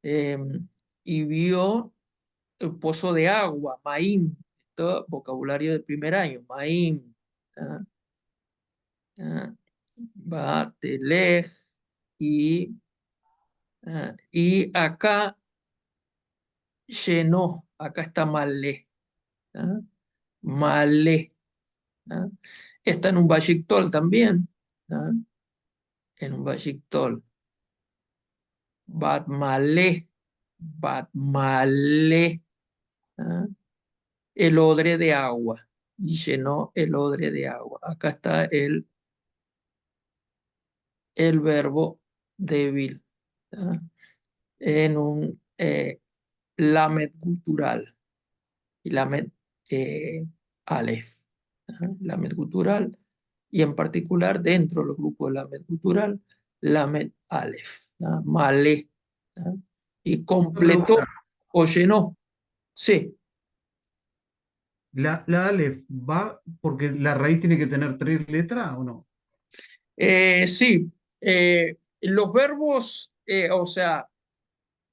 Eh, y vio el pozo de agua, Maim, todo vocabulario del primer año, Maim, ¿tá? ¿Ah? Va, Telej, y, y acá llenó, acá está Malé, ¿tá? Malé, ¿tá? Está en un Vallictol también, ¿tá? En un Vallictol, Batmalé, Batmalé, ¿tá? El odre de agua, y llenó el odre de agua. Acá está el verbo débil, ¿tá? En un lamed gutural y lamed alef, ¿tá? Lamed gutural, y en particular dentro de los grupos de lamed gutural, lamed alef, ¿tá? Malé, ¿tá? Y Una completó pregunta, o llenó. Sí. ¿la Aleph va porque la raíz tiene que tener tres letras o no? Sí, los verbos, o sea,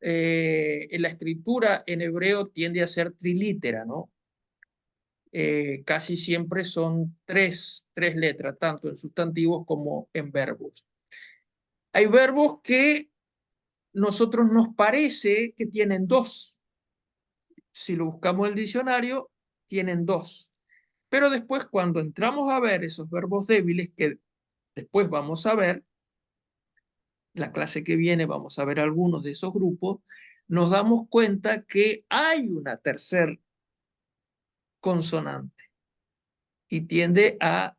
en la escritura en hebreo tiende a ser trilítera, ¿no? Casi siempre son tres letras, tanto en sustantivos como en verbos. Hay verbos que nosotros nos parece que tienen dos. Si lo buscamos en el diccionario, tienen dos. Pero después, cuando entramos a ver esos verbos débiles, que después vamos a ver, la clase que viene vamos a ver algunos de esos grupos, nos damos cuenta que hay una tercer consonante y tiende a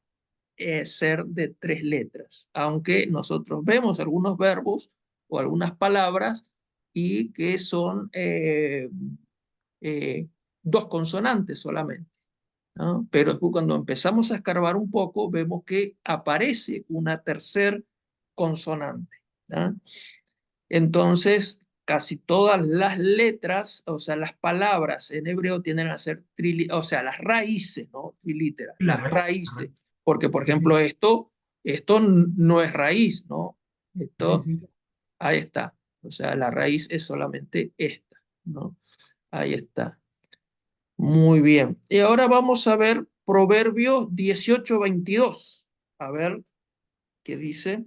ser de tres letras, aunque nosotros vemos algunos verbos o algunas palabras y que son eh, dos consonantes solamente, ¿no? Pero después cuando empezamos a escarbar un poco, vemos que aparece una tercer consonante, ¿no? Entonces, casi todas las letras, o sea, las palabras en hebreo tienden a ser, o sea, las raíces, ¿no? Trilíteras, La las raíz. La raíces. raíz. Porque, por Sí, sí, ejemplo, esto no es raíz, ¿no? sí, Esto, sí. ahí está. O sea, la raíz es solamente esta, ¿no? Ahí está. Muy bien. Y ahora vamos a ver Proverbios 18:22. A ver qué dice.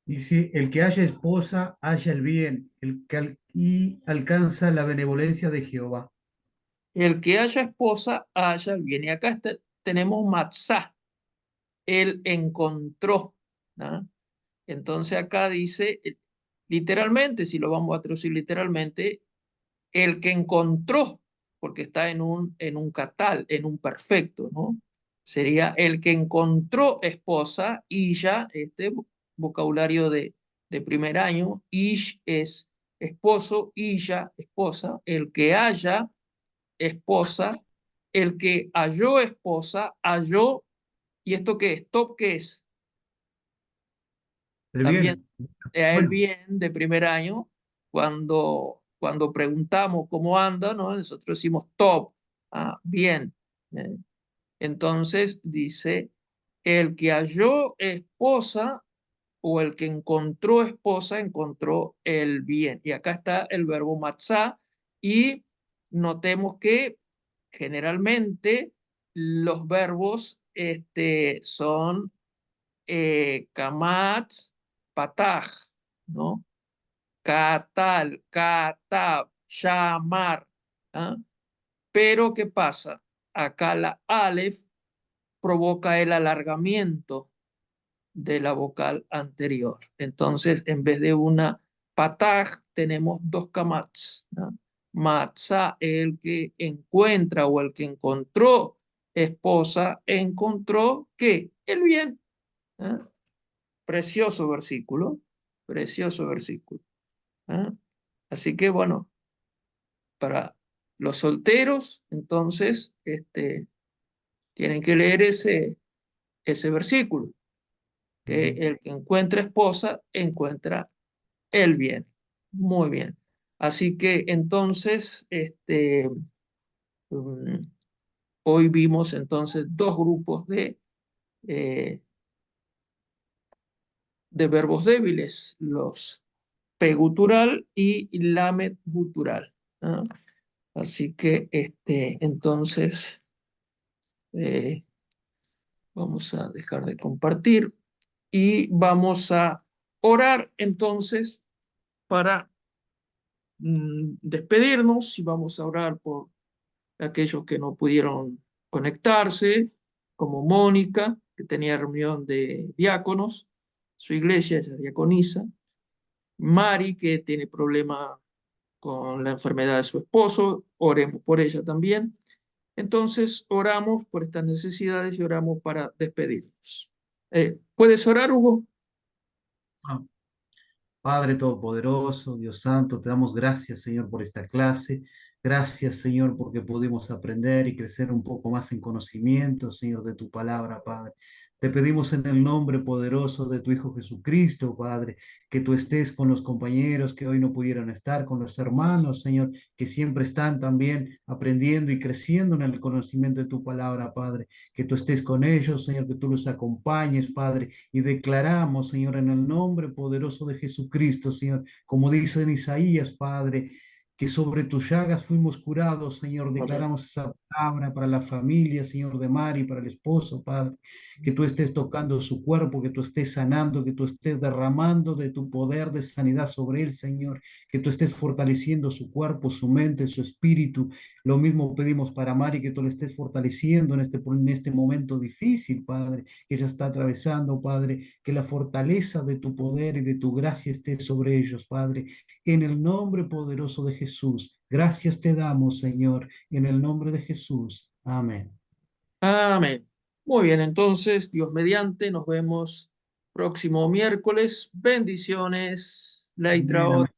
Dice, el que haya esposa, haya el bien, y alcanza la benevolencia de Jehová. El que haya esposa, haya el bien. Y acá tenemos matzah, él encontró, ¿no? Entonces acá dice, literalmente, si lo vamos a traducir literalmente, el que encontró, porque está en un catal, en un perfecto, ¿no? Sería el que encontró esposa, y ya, este vocabulario de primer año, ish es esposo, ya esposa, el que haya esposa, el que halló esposa, halló, ¿y esto qué es? Top, ¿qué es? El También bien. el Bueno, bien de primer año, cuando preguntamos cómo anda, ¿no? Nosotros decimos top, bien. ¿eh? Entonces dice, el que halló esposa o el que encontró esposa, encontró el bien. Y acá está el verbo matzah, y notemos que generalmente los verbos son kamatz, pataj, ¿no? Catal, catab, llamar. ¿ah? Pero ¿qué pasa? Acá la alef provoca el alargamiento de la vocal anterior. Entonces, en vez de una pataj, tenemos dos kamats, ¿no? Matza, el que encuentra o el que encontró esposa, encontró ¿qué? El bien. ¿ah? Precioso versículo, precioso versículo. ¿ah? Así que bueno, para los solteros, entonces, tienen que leer ese versículo, que ujú, el que encuentra esposa encuentra el bien. Muy bien. Así que entonces, mm, hoy vimos entonces dos grupos eh, de verbos débiles, los pegutural y lamet gutural. ¿ah? Así que entonces vamos a dejar de compartir y vamos a orar entonces para despedirnos, y vamos a orar por aquellos que no pudieron conectarse, como Mónica, que tenía reunión de diáconos, su iglesia, ella es diaconisa, Mari, que tiene problema con la enfermedad de su esposo, oremos por ella también. Entonces, oramos por estas necesidades y oramos para despedirnos. ¿Puedes orar, Hugo? bueno, Padre Todopoderoso, Dios Santo, te damos gracias, Señor, por esta clase. Gracias, Señor, porque pudimos aprender y crecer un poco más en conocimiento, Señor, de tu palabra, Padre. Te pedimos en el nombre poderoso de tu Hijo Jesucristo, Padre, que tú estés con los compañeros que hoy no pudieron estar, con los hermanos, Señor, que siempre están también aprendiendo y creciendo en el conocimiento de tu palabra, Padre. Que tú estés con ellos, Señor, que tú los acompañes, Padre, y declaramos, Señor, en el nombre poderoso de Jesucristo, Señor, como dice en Isaías, Padre, que sobre tus llagas fuimos curados, Señor. Amén. Declaramos esa palabra para la familia, Señor, de Mari, para el esposo, Padre. Que tú estés tocando su cuerpo, que tú estés sanando, que tú estés derramando de tu poder de sanidad sobre él, Señor. Que tú estés fortaleciendo su cuerpo, su mente, su espíritu. Lo mismo pedimos para Mari, que tú le estés fortaleciendo en este momento difícil, Padre, que ella está atravesando, Padre, que la fortaleza de tu poder y de tu gracia esté sobre ellos, Padre, en el nombre poderoso de Jesús. Gracias te damos, Señor, en el nombre de Jesús. Amén. Amén. Muy bien, entonces, Dios mediante, nos vemos próximo miércoles. Bendiciones. Amén, amén. Leitraot.